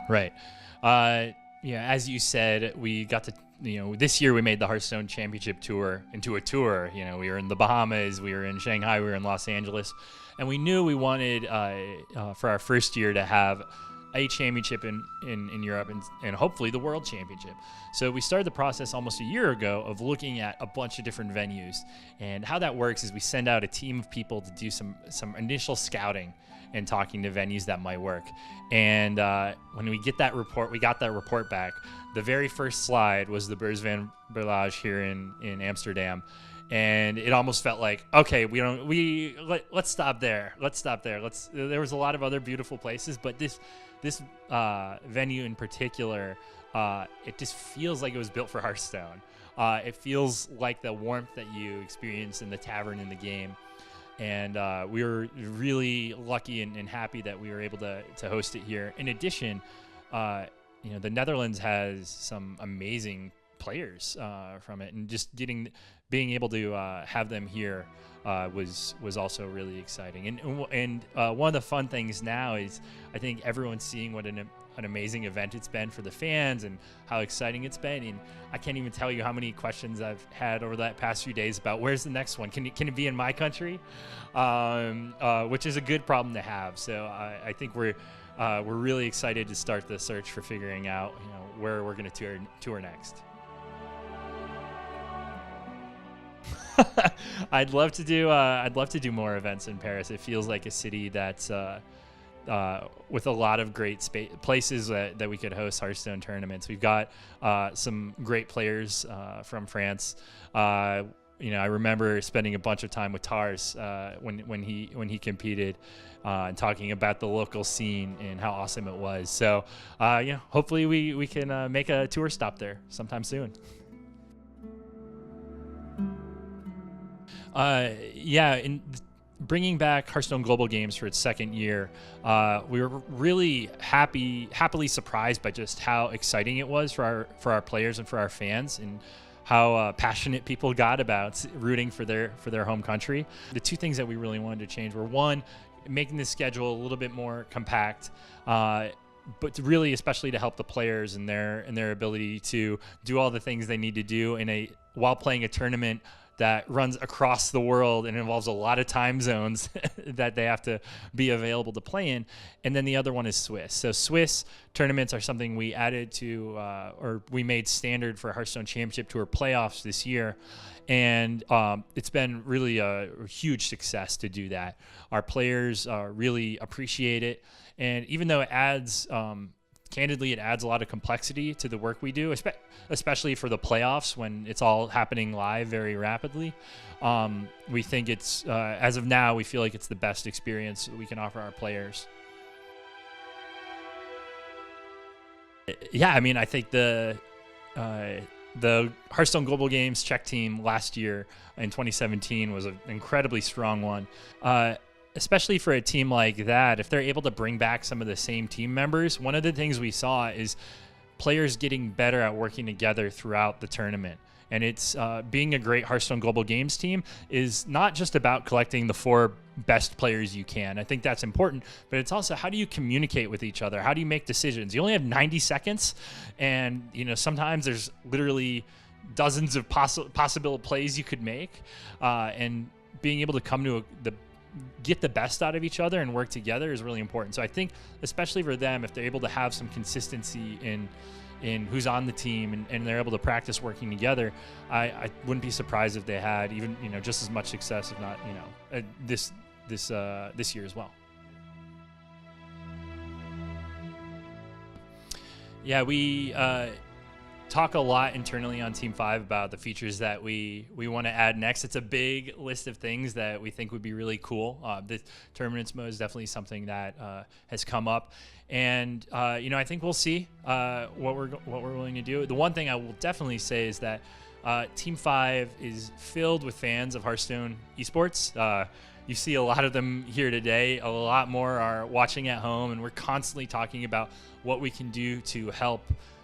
Right. Yeah, as you said, we got to, this year we made the Hearthstone Championship Tour into a tour. We were in the Bahamas, we were in Shanghai, we were in Los Angeles, and we knew we wanted for our first year to have a championship in Europe and hopefully the World Championship. So we started the process almost a year ago of looking at a bunch of different venues. And how that works is we send out a team of people to do some initial scouting and talking to venues that might work. And when we got that report back, the very first slide was the Beurs van Berlage here in Amsterdam. And it almost felt like, okay, let's stop there. There was a lot of other beautiful places, but this venue in particular, it just feels like it was built for Hearthstone. It feels like the warmth that you experience in the tavern in the game. And we were really lucky and happy that we were able to host it here. In addition, the Netherlands has some amazing players from it, and just being able to have them here was also really exciting. And one of the fun things now is I think everyone's seeing what an amazing event it's been for the fans and how exciting it's been. And I can't even tell you how many questions I've had over that past few days about where's the next one? Can it be in my country? Which is a good problem to have. So I think we're really excited to start the search for figuring out where we're going to tour next. I'd love to do more events in Paris. It feels like a city that's with a lot of great places that we could host Hearthstone tournaments. We've got some great players from France. I remember spending a bunch of time with Tars when he competed and talking about the local scene and how awesome it was. So hopefully we can make a tour stop there sometime soon. In bringing back Hearthstone Global Games for its second year, we were really happily surprised by just how exciting it was for our players and for our fans, and how passionate people got about rooting for their home country. The two things that we really wanted to change were, one, making the schedule a little bit more compact, but really especially to help the players and their ability to do all the things they need to do while playing a tournament that runs across the world and involves a lot of time zones that they have to be available to play in. And then the other one is Swiss. So Swiss tournaments are something we added to, or we made standard for Hearthstone Championship Tour playoffs this year. And it's been really a huge success to do that. Our players really appreciate it. And even though it adds, candidly, it adds a lot of complexity to the work we do, especially for the playoffs when it's all happening live very rapidly. We think it's, as of now, we feel like it's the best experience that we can offer our players. Yeah, I mean, I think the Hearthstone Global Games Czech team last year in 2017 was an incredibly strong one. Especially for a team like that, if they're able to bring back some of the same team members, one of the things we saw is players getting better at working together throughout the tournament. And it's being a great Hearthstone Global Games team is not just about collecting the 4 best players you can. I think that's important, but it's also, how do you communicate with each other? How do you make decisions? You only have 90 seconds, and sometimes there's literally dozens of possible plays you could make, and being able to come to get the best out of each other and work together is really important. So I think, especially for them, if they're able to have some consistency in who's on the team and they're able to practice working together, I wouldn't be surprised if they had even just as much success, if not this year as well. Yeah, we talk a lot internally on Team 5 about the features that we want to add next. It's a big list of things that we think would be really cool. The tournaments mode is definitely something that has come up, and I think we'll see what we're willing to do. The one thing I will definitely say is that Team 5 is filled with fans of Hearthstone esports. You see a lot of them here today. A lot more are watching at home, and we're constantly talking about what we can do to help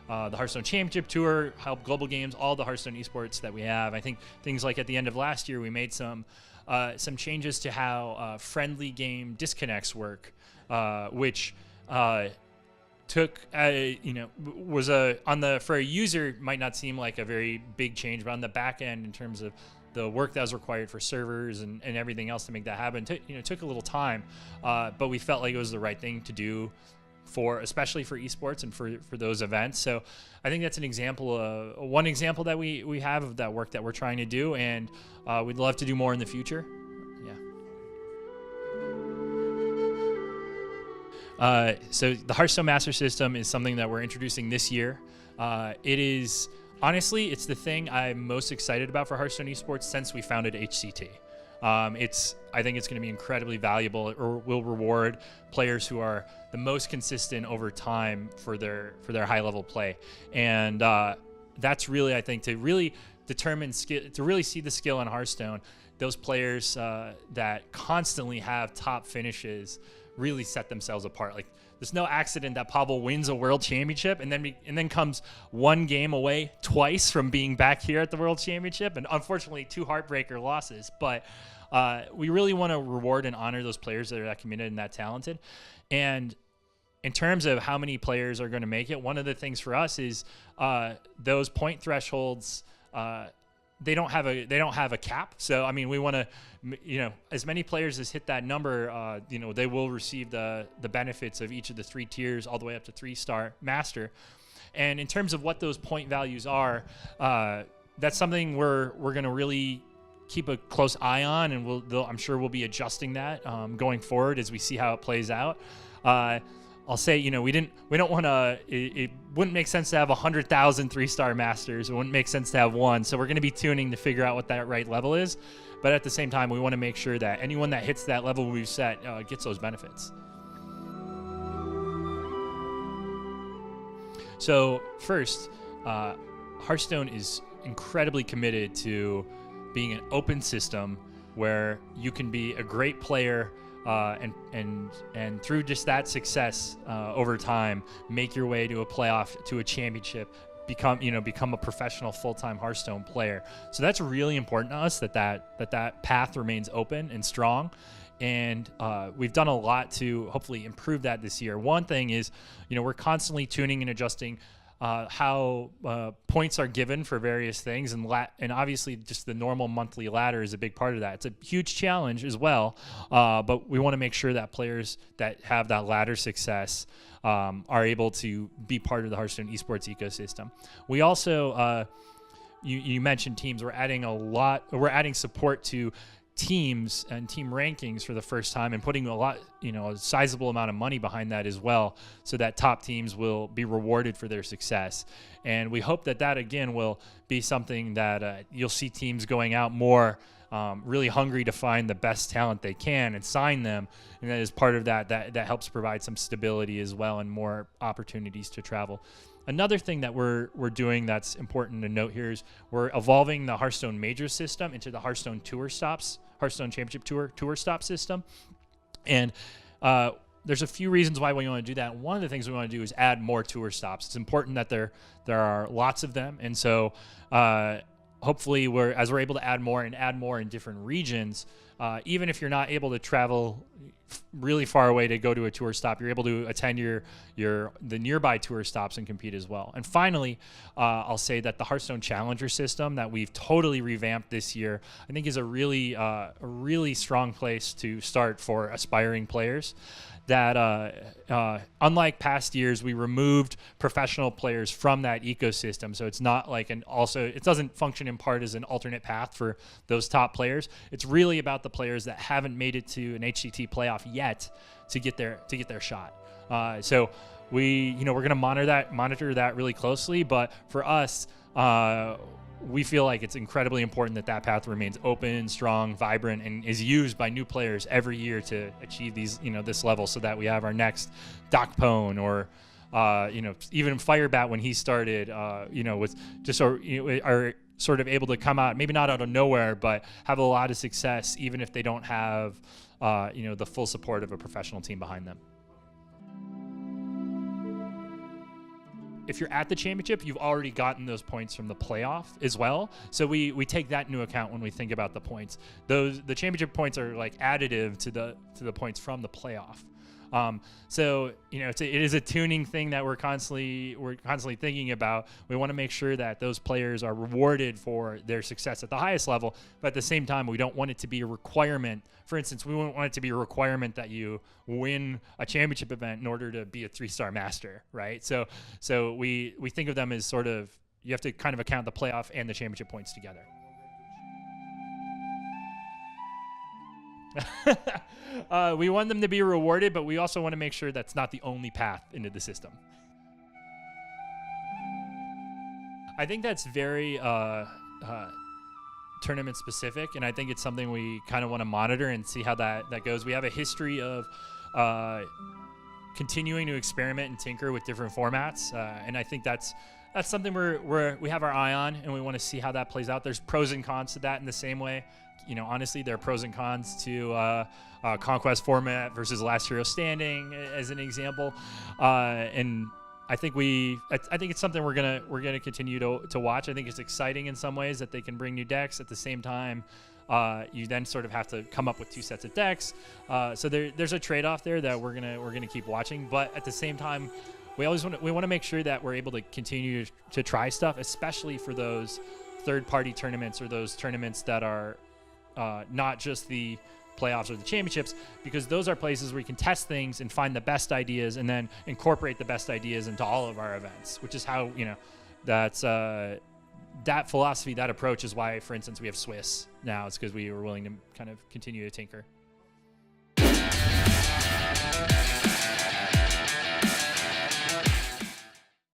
the Hearthstone Championship Tour, help Global Games, all the Hearthstone esports that we have. I think things like at the end of last year, we made some changes to how friendly game disconnects work, which to took was for a user might not seem like a very big change, but on the back end in terms of the work that was required for servers and everything else to make that happen took a little time, but we felt like it was the right thing to do especially for esports and for those events. So I think that's one example that we have of that work that we're trying to do, and we'd love to do more in the future. So the Hearthstone Master System is something that we're introducing this year. It is, honestly, it's the thing I'm most excited about for Hearthstone esports since we founded HCT. I think it's going to be incredibly valuable. It will reward players who are the most consistent over time for their high level play, and that's really, I think, to really determine skill, to really see the skill in Hearthstone. Those players that constantly have top finishes really set themselves apart. Like, there's no accident that Pavel wins a World Championship and then comes one game away twice from being back here at the World Championship, and unfortunately 2 heartbreaker losses. But we really want to reward and honor those players that are that committed and that talented. And in terms of how many players are going to make it, one of the things for us is those point thresholds. They don't have a cap. So I mean, we want to, as many players as hit that number, they will receive the benefits of each of the 3 tiers all the way up to 3-star master. And in terms of what those point values are, that's something we're going to really keep a close eye on, and I'm sure we'll be adjusting that going forward as we see how it plays out. I'll say, we don't want to, it wouldn't make sense to have 100,000 3-star masters. It wouldn't make sense to have one. So we're going to be tuning to figure out what that right level is. But at the same time, we want to make sure that anyone that hits that level we've set gets those benefits. So first, Hearthstone is incredibly committed to being an open system where you can be a great player and through just that success over time, make your way to a playoff, to a championship, become a professional full-time Hearthstone player. So that's really important to us, that path remains open and strong. And we've done a lot to hopefully improve that this year. One thing is, we're constantly tuning and adjusting how points are given for various things, and obviously just the normal monthly ladder is a big part of that. It's a huge challenge as well, but we want to make sure that players that have that ladder success are able to be part of the Hearthstone esports ecosystem. We also, you mentioned teams. We're adding support to teams and team rankings for the first time, and putting a sizable amount of money behind that as well, so that top teams will be rewarded for their success. And we hope that again will be something that you'll see teams going out more, really hungry to find the best talent they can and sign them. And that is part of that helps provide some stability as well and more opportunities to travel. Another thing that we're doing that's important to note here is we're evolving the Hearthstone Major system into the Hearthstone Championship Tour Stop system. And there's a few reasons why we want to do that. One of the things we want to do is add more tour stops. It's important that there are lots of them. And so hopefully as we're able to add more in different regions, even if you're not able to travel really far away to go to a tour stop, you're able to attend the nearby tour stops and compete as well. And finally, I'll say that the Hearthstone Challenger system that we've totally revamped this year, I think is a really strong place to start for aspiring players. That unlike past years, we removed professional players from that ecosystem. So it's not like it doesn't function in part as an alternate path for those top players. It's really about the players that haven't made it to an HCT playoff yet to get their shot. So we're going to monitor that really closely. But for us, we feel like it's incredibly important that path remains open, strong, vibrant, and is used by new players every year to achieve these, this level, so that we have our next Doc Pone or, even Firebat when he started, was just are sort of able to come out, maybe not out of nowhere, but have a lot of success, even if they don't have, the full support of a professional team behind them. If you're at the championship, you've already gotten those points from the playoff as well. So we take that into account when we think about the points. The championship points are like additive to the points from the playoff. So it is a tuning thing that we're constantly thinking about. We want to make sure that those players are rewarded for their success at the highest level, but at the same time, we don't want it to be a requirement. For instance, we wouldn't want it to be a requirement that you win a championship event in order to be a 3-star master, right? So we think of them as sort of, you have to kind of account the playoff and the championship points together. We want them to be rewarded, but we also want to make sure that's not the only path into the system. I think that's very tournament specific, and I think it's something we kind of want to monitor and see how that goes. We have a history of continuing to experiment and tinker with different formats, and I think that's something we have our eye on, and we want to see how that plays out. There's pros and cons to that in the same way. Honestly, there are pros and cons to Conquest format versus Last Hero Standing, as an example, and I think it's something we're gonna continue to watch. I think it's exciting in some ways that they can bring new decks. At the same time, you then sort of have to come up with 2 sets of decks. So there's a trade-off there that we're gonna keep watching. But at the same time, we want to make sure that we're able to continue to try stuff, especially for those third-party tournaments or those tournaments that are not just the playoffs or the championships, because those are places where you can test things and find the best ideas and then incorporate the best ideas into all of our events, which is how, that's that philosophy, that approach is why, for instance, we have Swiss now. It's because we were willing to kind of continue to tinker.